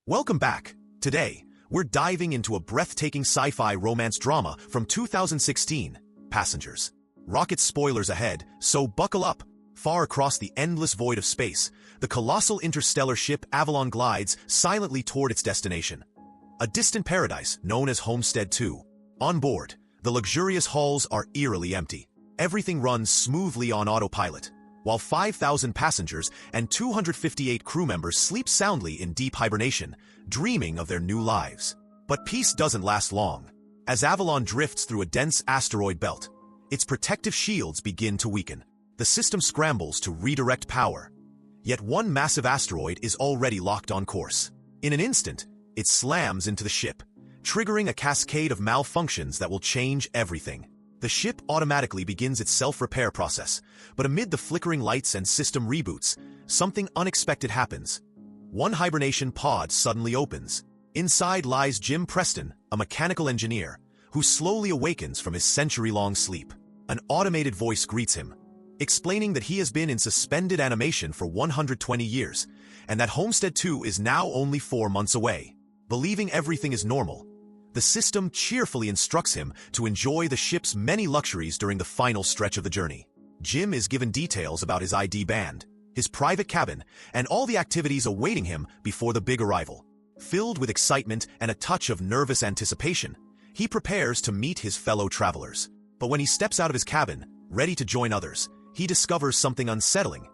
Welcome back. Today, we're diving into a breathtaking sci-fi romance drama from 2016, Passengers. Rocket spoilers ahead, so buckle up. Far across the endless void of space, the colossal interstellar ship Avalon glides silently toward its destination. A distant paradise known as Homestead 2. On board, the luxurious halls are eerily empty. Everything runs smoothly on autopilot, while 5,000 passengers and 258 crew members sleep soundly in deep hibernation, dreaming of their new lives. But peace doesn't last long. As Avalon drifts through a dense asteroid belt, its protective shields begin to weaken. The system scrambles to redirect power. Yet one massive asteroid is already locked on course. In an instant, it slams into the ship, triggering a cascade of malfunctions that will change everything. The ship automatically begins its self-repair process, but amid the flickering lights and system reboots, something unexpected happens. One hibernation pod suddenly opens. Inside lies Jim Preston, a mechanical engineer, who slowly awakens from his century-long sleep. An automated voice greets him, explaining that he has been in suspended animation for 120 years, and that Homestead 2 is now only 4 months away. Believing everything is normal, the system cheerfully instructs him to enjoy the ship's many luxuries during the final stretch of the journey. Jim is given details about his ID band, his private cabin, and all the activities awaiting him before the big arrival. Filled with excitement and a touch of nervous anticipation, he prepares to meet his fellow travelers. But when he steps out of his cabin, ready to join others, he discovers something unsettling.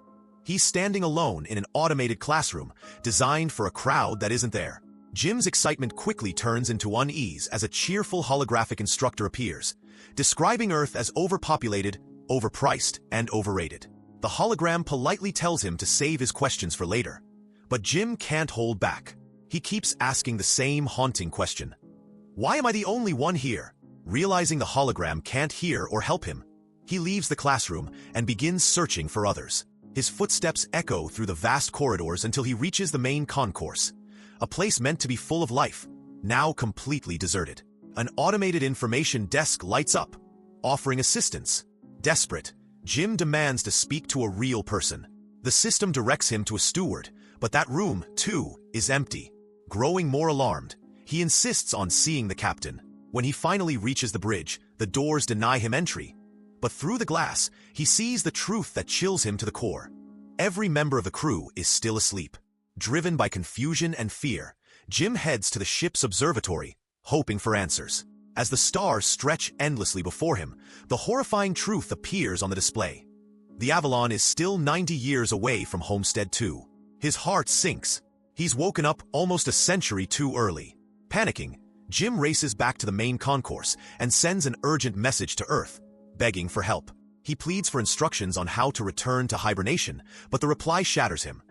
He's standing alone in an automated classroom designed for a crowd that isn't there. Jim's excitement quickly turns into unease as a cheerful holographic instructor appears, describing Earth as overpopulated, overpriced, and overrated. The hologram politely tells him to save his questions for later. But Jim can't hold back. He keeps asking the same haunting question. Why am I the only one here? Realizing the hologram can't hear or help him, he leaves the classroom and begins searching for others. His footsteps echo through the vast corridors until he reaches the main concourse, a place meant to be full of life, now completely deserted. An automated information desk lights up, offering assistance. Desperate, Jim demands to speak to a real person. The system directs him to a steward, but that room, too, is empty. Growing more alarmed, he insists on seeing the captain. When he finally reaches the bridge, the doors deny him entry. But through the glass, he sees the truth that chills him to the core. Every member of the crew is still asleep. Driven by confusion and fear, Jim heads to the ship's observatory, hoping for answers. As the stars stretch endlessly before him, the horrifying truth appears on the display. The Avalon is still 90 years away from Homestead 2. His heart sinks. He's woken up almost a century too early. Panicking, Jim races back to the main concourse and sends an urgent message to Earth, begging for help. He pleads for instructions on how to return to hibernation, but the reply shatters him.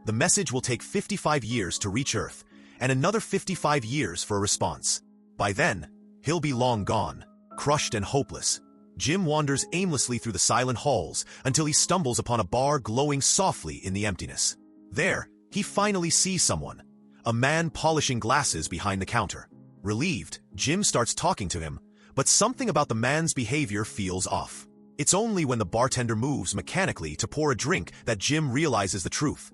The message will take 55 years to reach Earth, and another 55 years for a response. By then, he'll be long gone, crushed and hopeless. Jim wanders aimlessly through the silent halls until he stumbles upon a bar glowing softly in the emptiness. There, he finally sees someone, a man polishing glasses behind the counter. Relieved, Jim starts talking to him, but something about the man's behavior feels off. It's only when the bartender moves mechanically to pour a drink that Jim realizes the truth.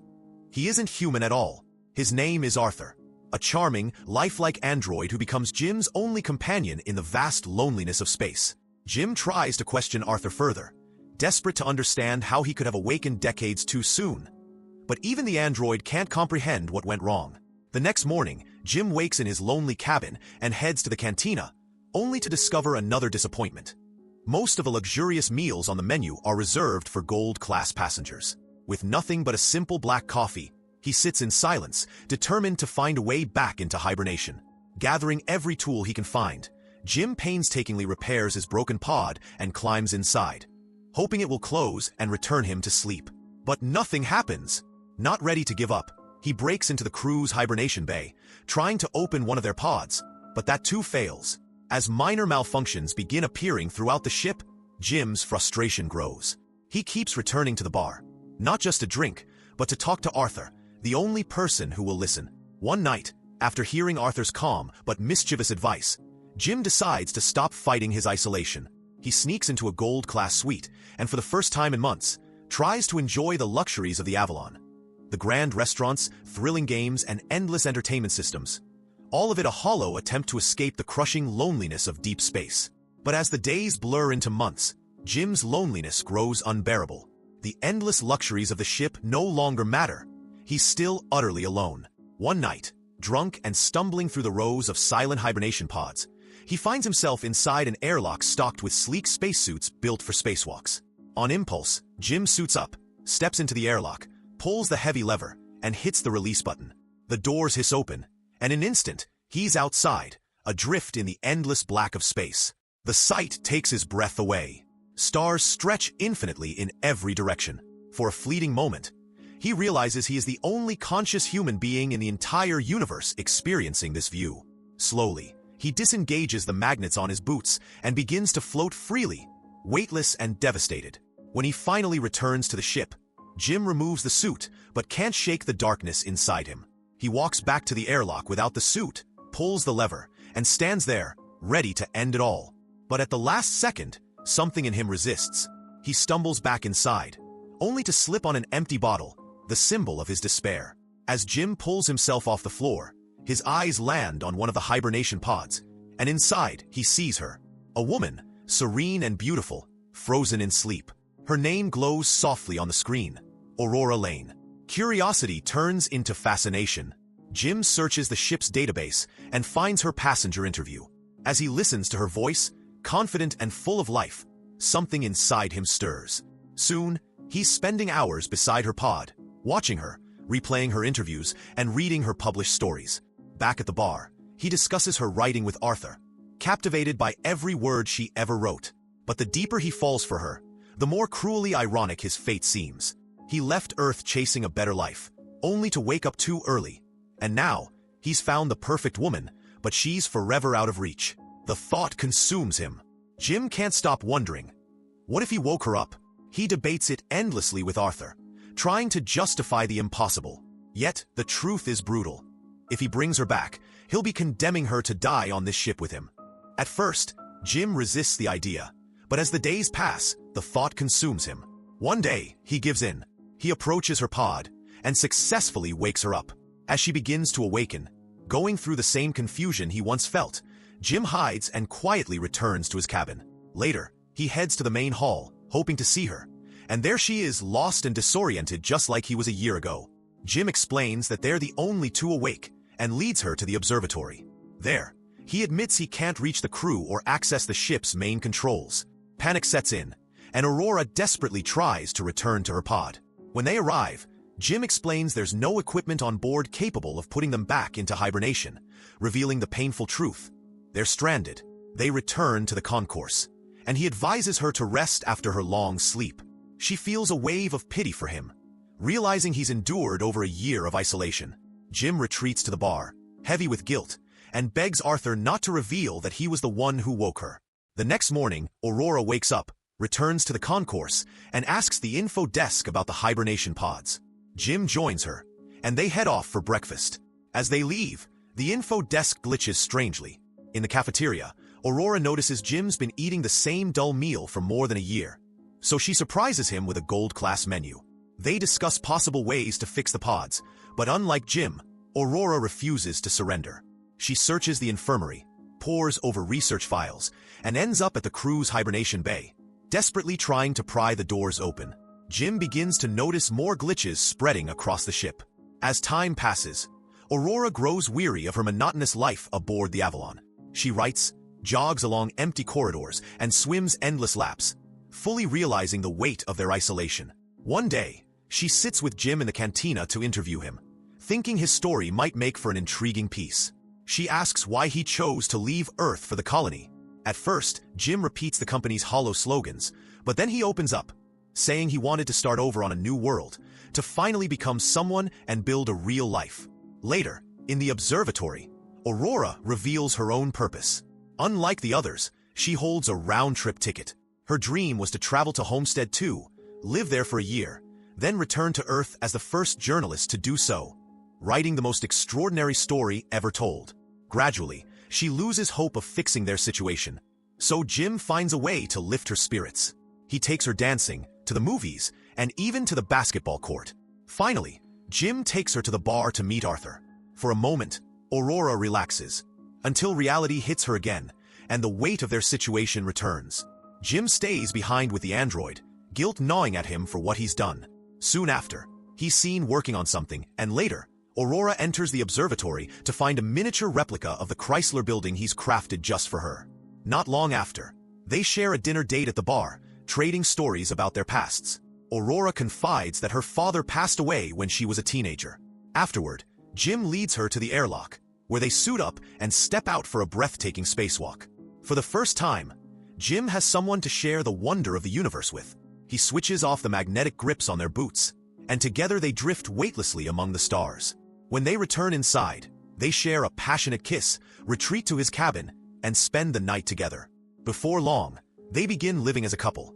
He isn't human at all. His name is Arthur, a charming, lifelike android who becomes Jim's only companion in the vast loneliness of space. Jim tries to question Arthur further, desperate to understand how he could have awakened decades too soon. But even the android can't comprehend what went wrong. The next morning, Jim wakes in his lonely cabin and heads to the cantina, only to discover another disappointment. Most of the luxurious meals on the menu are reserved for gold-class passengers. With nothing but a simple black coffee, he sits in silence, determined to find a way back into hibernation. Gathering every tool he can find, Jim painstakingly repairs his broken pod and climbs inside, hoping it will close and return him to sleep. But nothing happens. Not ready to give up, he breaks into the crew's hibernation bay, trying to open one of their pods, but that too fails. As minor malfunctions begin appearing throughout the ship, Jim's frustration grows. He keeps returning to the bar, not just to drink, but to talk to Arthur, the only person who will listen. One night, after hearing Arthur's calm but mischievous advice, Jim decides to stop fighting his isolation. He sneaks into a gold-class suite, and for the first time in months, tries to enjoy the luxuries of the Avalon. The grand restaurants, thrilling games, and endless entertainment systems. All of it a hollow attempt to escape the crushing loneliness of deep space. But as the days blur into months, Jim's loneliness grows unbearable. The endless luxuries of the ship no longer matter. He's still utterly alone. One night, drunk and stumbling through the rows of silent hibernation pods, he finds himself inside an airlock stocked with sleek spacesuits built for spacewalks. On impulse, Jim suits up, steps into the airlock, pulls the heavy lever, and hits the release button. The doors hiss open, and in an instant, he's outside, adrift in the endless black of space. The sight takes his breath away. Stars stretch infinitely in every direction. For a fleeting moment, he realizes he is the only conscious human being in the entire universe experiencing this view. Slowly, he disengages the magnets on his boots and begins to float freely, weightless and devastated. When he finally returns to the ship, Jim removes the suit but can't shake the darkness inside him. He walks back to the airlock without the suit, pulls the lever, and stands there, ready to end it all. But at the last second, something in him resists. He stumbles back inside, only to slip on an empty bottle, the symbol of his despair. As Jim pulls himself off the floor, his eyes land on one of the hibernation pods, and inside he sees her. A woman, serene and beautiful, frozen in sleep. Her name glows softly on the screen, Aurora Lane. Curiosity turns into fascination. Jim searches the ship's database and finds her passenger interview. As he listens to her voice, confident and full of life, something inside him stirs. Soon, he's spending hours beside her pod, watching her, replaying her interviews, and reading her published stories. Back at the bar, he discusses her writing with Arthur, captivated by every word she ever wrote. But the deeper he falls for her, the more cruelly ironic his fate seems. He left Earth chasing a better life, only to wake up too early. And now, he's found the perfect woman, but she's forever out of reach. The thought consumes him. Jim can't stop wondering, what if he woke her up? He debates it endlessly with Arthur, trying to justify the impossible. Yet, the truth is brutal. If he brings her back, he'll be condemning her to die on this ship with him. At first, Jim resists the idea, but as the days pass, the thought consumes him. One day, he gives in. He approaches her pod and successfully wakes her up. As she begins to awaken, going through the same confusion he once felt, Jim hides and quietly returns to his cabin. Later, he heads to the main hall, hoping to see her. And there she is, lost and disoriented just like he was a year ago. Jim explains that they're the only two awake and leads her to the observatory. There, he admits he can't reach the crew or access the ship's main controls. Panic sets in, and Aurora desperately tries to return to her pod. When they arrive, Jim explains there's no equipment on board capable of putting them back into hibernation, revealing the painful truth. They're stranded. They return to the concourse, and he advises her to rest after her long sleep. She feels a wave of pity for him, realizing he's endured over a year of isolation. Jim retreats to the bar, heavy with guilt, and begs Arthur not to reveal that he was the one who woke her. The next morning, Aurora wakes up, returns to the concourse, and asks the info desk about the hibernation pods. Jim joins her, and they head off for breakfast. As they leave, the info desk glitches strangely. In the cafeteria, Aurora notices Jim's been eating the same dull meal for more than a year, so she surprises him with a gold-class menu. They discuss possible ways to fix the pods, but unlike Jim, Aurora refuses to surrender. She searches the infirmary, pores over research files, and ends up at the crew's hibernation bay, desperately trying to pry the doors open. Jim begins to notice more glitches spreading across the ship. As time passes, Aurora grows weary of her monotonous life aboard the Avalon. She writes, jogs along empty corridors, and swims endless laps, fully realizing the weight of their isolation. One day, she sits with Jim in the cantina to interview him, thinking his story might make for an intriguing piece. She asks why he chose to leave Earth for the colony. At first, Jim repeats the company's hollow slogans, but then he opens up, saying he wanted to start over on a new world, to finally become someone and build a real life. Later, in the observatory, Aurora reveals her own purpose. Unlike the others, she holds a round-trip ticket. Her dream was to travel to Homestead too, live there for a year, then return to Earth as the first journalist to do so, writing the most extraordinary story ever told. Gradually, she loses hope of fixing their situation, so Jim finds a way to lift her spirits. He takes her dancing, to the movies, and even to the basketball court. Finally, Jim takes her to the bar to meet Arthur. For a moment, Aurora relaxes, until reality hits her again, and the weight of their situation returns. Jim stays behind with the android, guilt gnawing at him for what he's done. Soon after, he's seen working on something, and later, Aurora enters the observatory to find a miniature replica of the Chrysler building he's crafted just for her. Not long after, they share a dinner date at the bar, trading stories about their pasts. Aurora confides that her father passed away when she was a teenager. Afterward, Jim leads her to the airlock, where they suit up and step out for a breathtaking spacewalk. For the first time, Jim has someone to share the wonder of the universe with. He switches off the magnetic grips on their boots, and together they drift weightlessly among the stars. When they return inside, they share a passionate kiss, retreat to his cabin, and spend the night together. Before long, they begin living as a couple.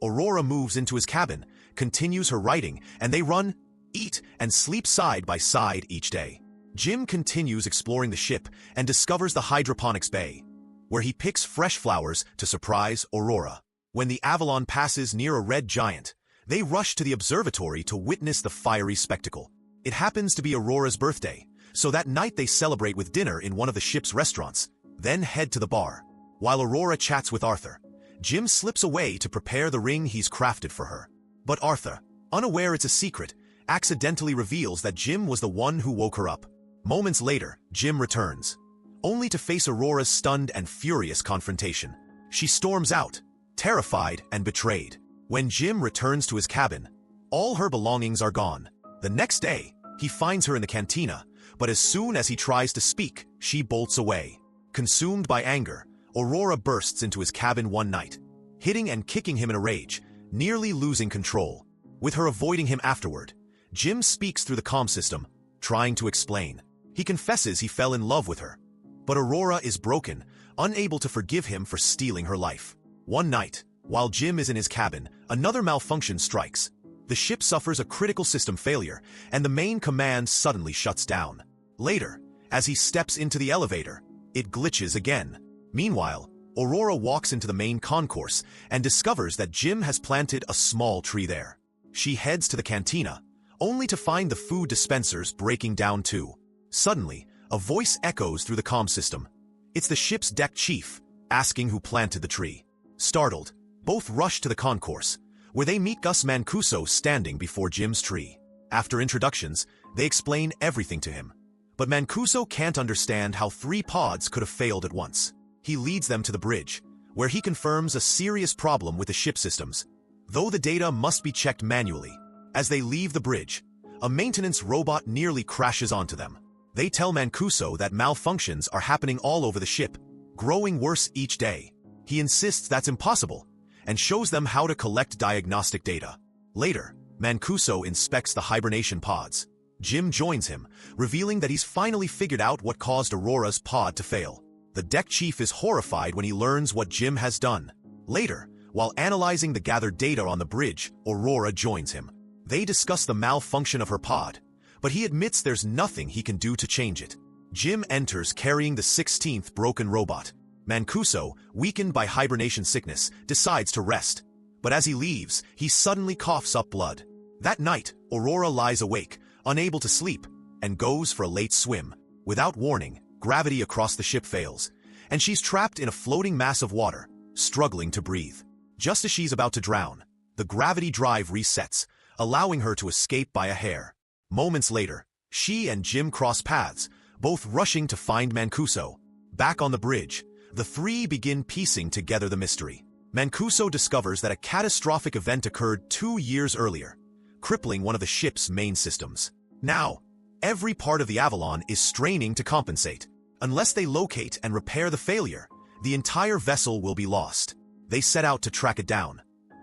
Aurora moves into his cabin, continues her writing, and they run, eat, and sleep side by side each day. Jim continues exploring the ship and discovers the hydroponics bay, where he picks fresh flowers to surprise Aurora. When the Avalon passes near a red giant, they rush to the observatory to witness the fiery spectacle. It happens to be Aurora's birthday, so that night they celebrate with dinner in one of the ship's restaurants, then head to the bar. While Aurora chats with Arthur, Jim slips away to prepare the ring he's crafted for her. But Arthur, unaware it's a secret, accidentally reveals that Jim was the one who woke her up. Moments later, Jim returns, only to face Aurora's stunned and furious confrontation. She storms out, terrified and betrayed. When Jim returns to his cabin, all her belongings are gone. The next day, he finds her in the cantina, but as soon as he tries to speak, she bolts away. Consumed by anger, Aurora bursts into his cabin one night, hitting and kicking him in a rage, nearly losing control. With her avoiding him afterward, Jim speaks through the comm system, trying to explain. He confesses he fell in love with her, but Aurora is broken, unable to forgive him for stealing her life. One night, while Jim is in his cabin, another malfunction strikes. The ship suffers a critical system failure, and the main command suddenly shuts down. Later, as he steps into the elevator, it glitches again. Meanwhile, Aurora walks into the main concourse and discovers that Jim has planted a small tree there. She heads to the cantina, only to find the food dispensers breaking down too. Suddenly, a voice echoes through the comm system. It's the ship's deck chief, asking who planted the tree. Startled, both rush to the concourse, where they meet Gus Mancuso standing before Jim's tree. After introductions, they explain everything to him. But Mancuso can't understand how 3 pods could have failed at once. He leads them to the bridge, where he confirms a serious problem with the ship systems, though the data must be checked manually. As they leave the bridge, a maintenance robot nearly crashes onto them. They tell Mancuso that malfunctions are happening all over the ship, growing worse each day. He insists that's impossible, and shows them how to collect diagnostic data. Later, Mancuso inspects the hibernation pods. Jim joins him, revealing that he's finally figured out what caused Aurora's pod to fail. The deck chief is horrified when he learns what Jim has done. Later, while analyzing the gathered data on the bridge, Aurora joins him. They discuss the malfunction of her pod, but he admits there's nothing he can do to change it. Jim enters carrying the 16th broken robot. Mancuso, weakened by hibernation sickness, decides to rest. But as he leaves, he suddenly coughs up blood. That night, Aurora lies awake, unable to sleep, and goes for a late swim. Without warning, gravity across the ship fails, and she's trapped in a floating mass of water, struggling to breathe. Just as she's about to drown, the gravity drive resets, allowing her to escape by a hair. Moments later, she and Jim cross paths, both rushing to find Mancuso. Back on the bridge, the 3 begin piecing together the mystery. Mancuso discovers that a catastrophic event occurred 2 years earlier, crippling one of the ship's main systems. Now, every part of the Avalon is straining to compensate. Unless they locate and repair the failure, the entire vessel will be lost. They set out to track it down.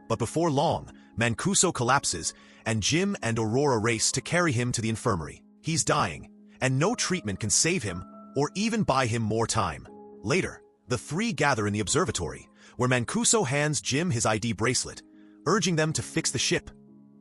But before long, Mancuso collapses, and Jim and Aurora race to carry him to the infirmary. He's dying, and no treatment can save him or even buy him more time. Later, the 3 gather in the observatory, where Mancuso hands Jim his ID bracelet, urging them to fix the ship,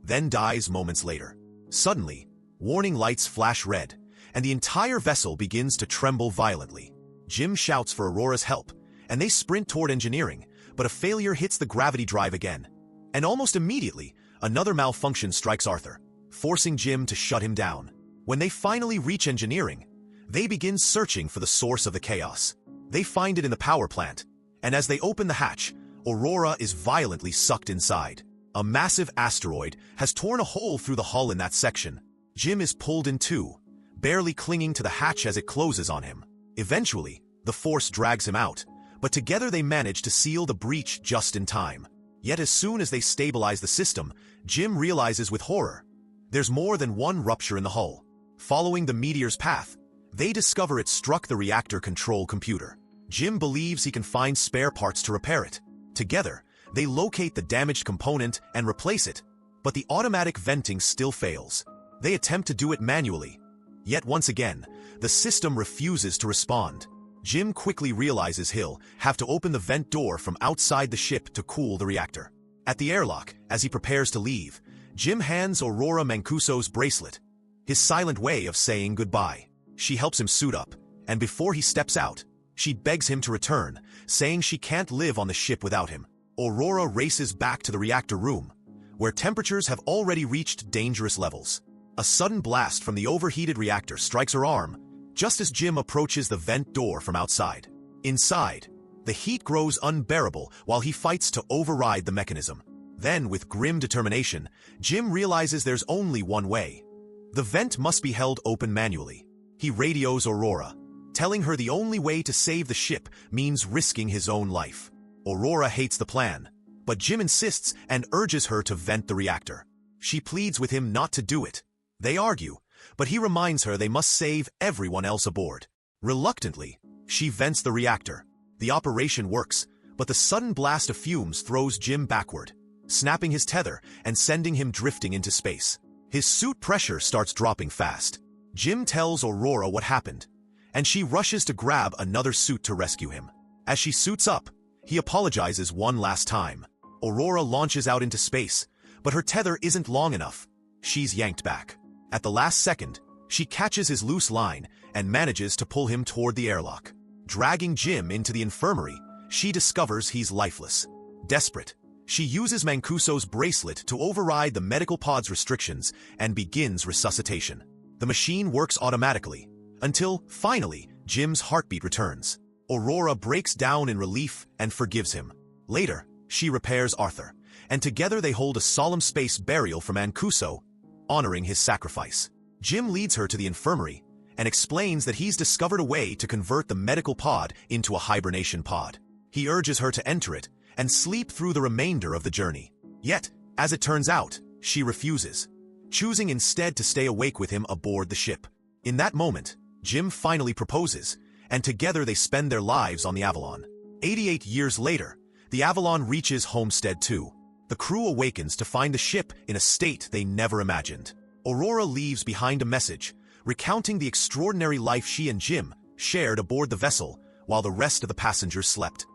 then dies moments later. Suddenly, warning lights flash red, and the entire vessel begins to tremble violently. Jim shouts for Aurora's help, and they sprint toward engineering, but a failure hits the gravity drive again. And almost immediately, another malfunction strikes Arthur, forcing Jim to shut him down. When they finally reach engineering, they begin searching for the source of the chaos. They find it in the power plant, and as they open the hatch, Aurora is violently sucked inside. A massive asteroid has torn a hole through the hull in that section. Jim is pulled in two, barely clinging to the hatch as it closes on him. Eventually, the force drags him out, but together they manage to seal the breach just in time. Yet as soon as they stabilize the system, Jim realizes with horror, there's more than one rupture in the hull. Following the meteor's path, they discover it struck the reactor control computer. Jim believes he can find spare parts to repair it. Together, they locate the damaged component and replace it, but the automatic venting still fails. They attempt to do it manually. Yet once again, the system refuses to respond. Jim quickly realizes he'll have to open the vent door from outside the ship to cool the reactor. At the airlock, as he prepares to leave, Jim hands Aurora Mancuso's bracelet, his silent way of saying goodbye. She helps him suit up, and before he steps out, she begs him to return, saying she can't live on the ship without him. Aurora races back to the reactor room, where temperatures have already reached dangerous levels. A sudden blast from the overheated reactor strikes her arm, just as Jim approaches the vent door from outside. Inside, the heat grows unbearable while he fights to override the mechanism. Then, with grim determination, Jim realizes there's only one way. The vent must be held open manually. He radios Aurora, telling her the only way to save the ship means risking his own life. Aurora hates the plan, but Jim insists and urges her to vent the reactor. She pleads with him not to do it. They argue, but he reminds her they must save everyone else aboard. Reluctantly, she vents the reactor. The operation works, but the sudden blast of fumes throws Jim backward, snapping his tether and sending him drifting into space. His suit pressure starts dropping fast. Jim tells Aurora what happened, and she rushes to grab another suit to rescue him. As she suits up, he apologizes one last time. Aurora launches out into space, but her tether isn't long enough. She's yanked back. At the last second, she catches his loose line and manages to pull him toward the airlock. Dragging Jim into the infirmary, she discovers he's lifeless. Desperate, she uses Mancuso's bracelet to override the medical pod's restrictions and begins resuscitation. The machine works automatically, until, finally, Jim's heartbeat returns. Aurora breaks down in relief and forgives him. Later, she repairs Arthur, and together they hold a solemn space burial for Mancuso, honoring his sacrifice. Jim leads her to the infirmary and explains that he's discovered a way to convert the medical pod into a hibernation pod. He urges her to enter it and sleep through the remainder of the journey. Yet, as it turns out, she refuses, choosing instead to stay awake with him aboard the ship. In that moment, Jim finally proposes, and together they spend their lives on the Avalon. 88 years later, the Avalon reaches Homestead 2. The crew awakens to find the ship in a state they never imagined. Aurora leaves behind a message, recounting the extraordinary life she and Jim shared aboard the vessel while the rest of the passengers slept.